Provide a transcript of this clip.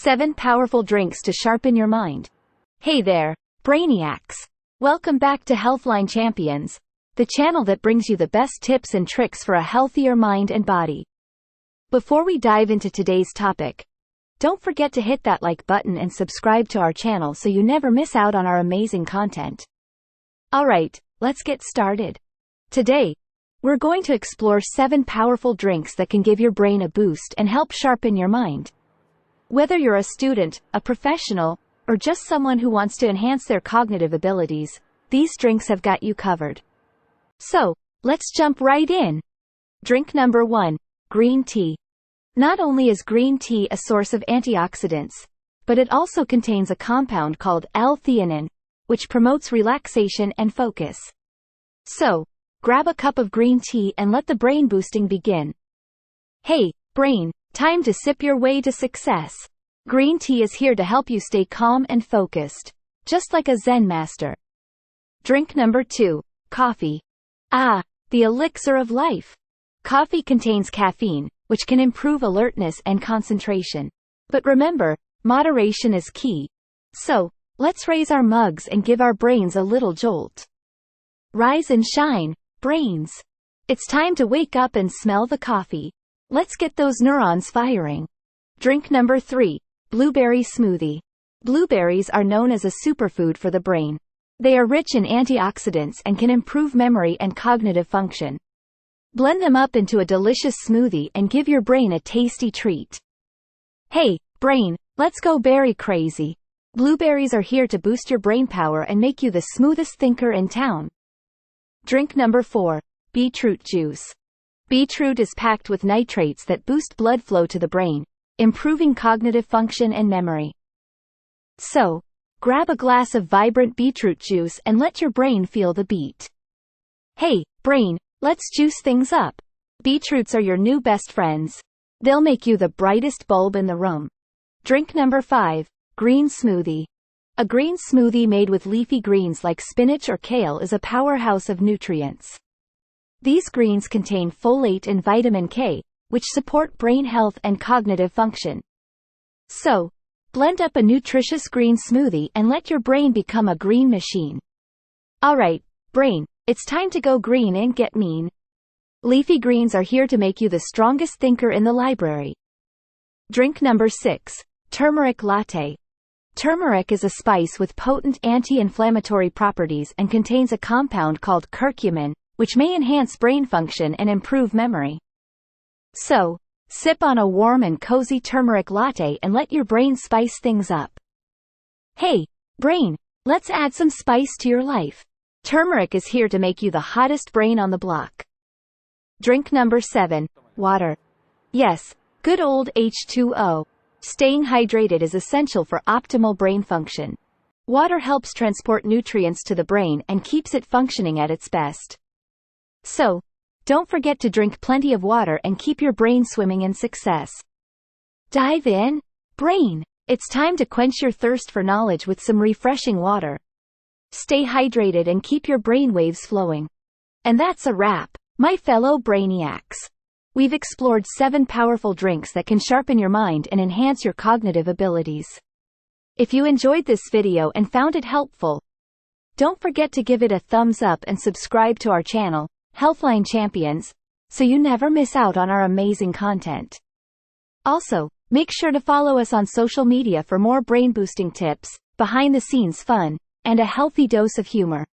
7 powerful drinks to sharpen your mind. Hey there, brainiacs. Welcome back to Healthline Champions, the channel that brings you the best tips and tricks for a healthier mind and body. Before we dive into today's topic, don't forget to hit that like button and subscribe to our channel so you never miss out on our amazing content. Alright, let's get started. Today, we're going to explore 7 powerful drinks that can give your brain a boost and help sharpen your mind. Whether you're a student, a professional, or just someone who wants to enhance their cognitive abilities, these drinks have got you covered. So, let's jump right in. Drink number 1, green tea. Not only is green tea a source of antioxidants, but it also contains a compound called L-theanine, which promotes relaxation and focus. So, grab a cup of green tea and let the brain boosting begin. Hey, brain, time to sip your way to success. Green tea is here to help you stay calm and focused, just like a Zen master. Drink number 2, coffee. Ah, the elixir of life. Coffee contains caffeine, which can improve alertness and concentration. But remember, moderation is key. So, let's raise our mugs and give our brains a little jolt. Rise and shine, brains. It's time to wake up and smell the coffee. Let's get those neurons firing. Drink number 3, blueberry smoothie. Blueberries are known as a superfood for the brain. They are rich in antioxidants and can improve memory and cognitive function. Blend them up into a delicious smoothie and give your brain a tasty treat. Hey, brain, let's go berry crazy. Blueberries are here to boost your brain power and make you the smoothest thinker in town. Drink number 4, beetroot juice. Beetroot is packed with nitrates that boost blood flow to the brain, improving cognitive function and memory. So, grab a glass of vibrant beetroot juice and let your brain feel the beat. Hey, brain, let's juice things up. Beetroots are your new best friends. They'll make you the brightest bulb in the room. Drink number 5, green smoothie. A green smoothie made with leafy greens like spinach or kale is a powerhouse of nutrients. These greens contain folate and vitamin K, which support brain health and cognitive function. So, blend up a nutritious green smoothie and let your brain become a green machine. Alright, brain, it's time to go green and get mean. Leafy greens are here to make you the strongest thinker in the library. Drink number 6, turmeric latte. Turmeric is a spice with potent anti-inflammatory properties and contains a compound called curcumin, which may enhance brain function and improve memory. So, sip on a warm and cozy turmeric latte and let your brain spice things up. Hey, brain, let's add some spice to your life. Turmeric is here to make you the hottest brain on the block. Drink number 7, water. Yes, good old H2O. Staying hydrated is essential for optimal brain function. Water helps transport nutrients to the brain and keeps it functioning at its best. So, don't forget to drink plenty of water and keep your brain swimming in success. Dive in, brain. It's time to quench your thirst for knowledge with some refreshing water. Stay hydrated and keep your brain waves flowing. And that's a wrap, my fellow brainiacs. We've explored 7 powerful drinks that can sharpen your mind and enhance your cognitive abilities. If you enjoyed this video and found it helpful, don't forget to give it a thumbs up and subscribe to our channel, Healthline Champions, so you never miss out on our amazing content. Also, make sure to follow us on social media for more brain-boosting tips, behind-the-scenes fun, and a healthy dose of humor.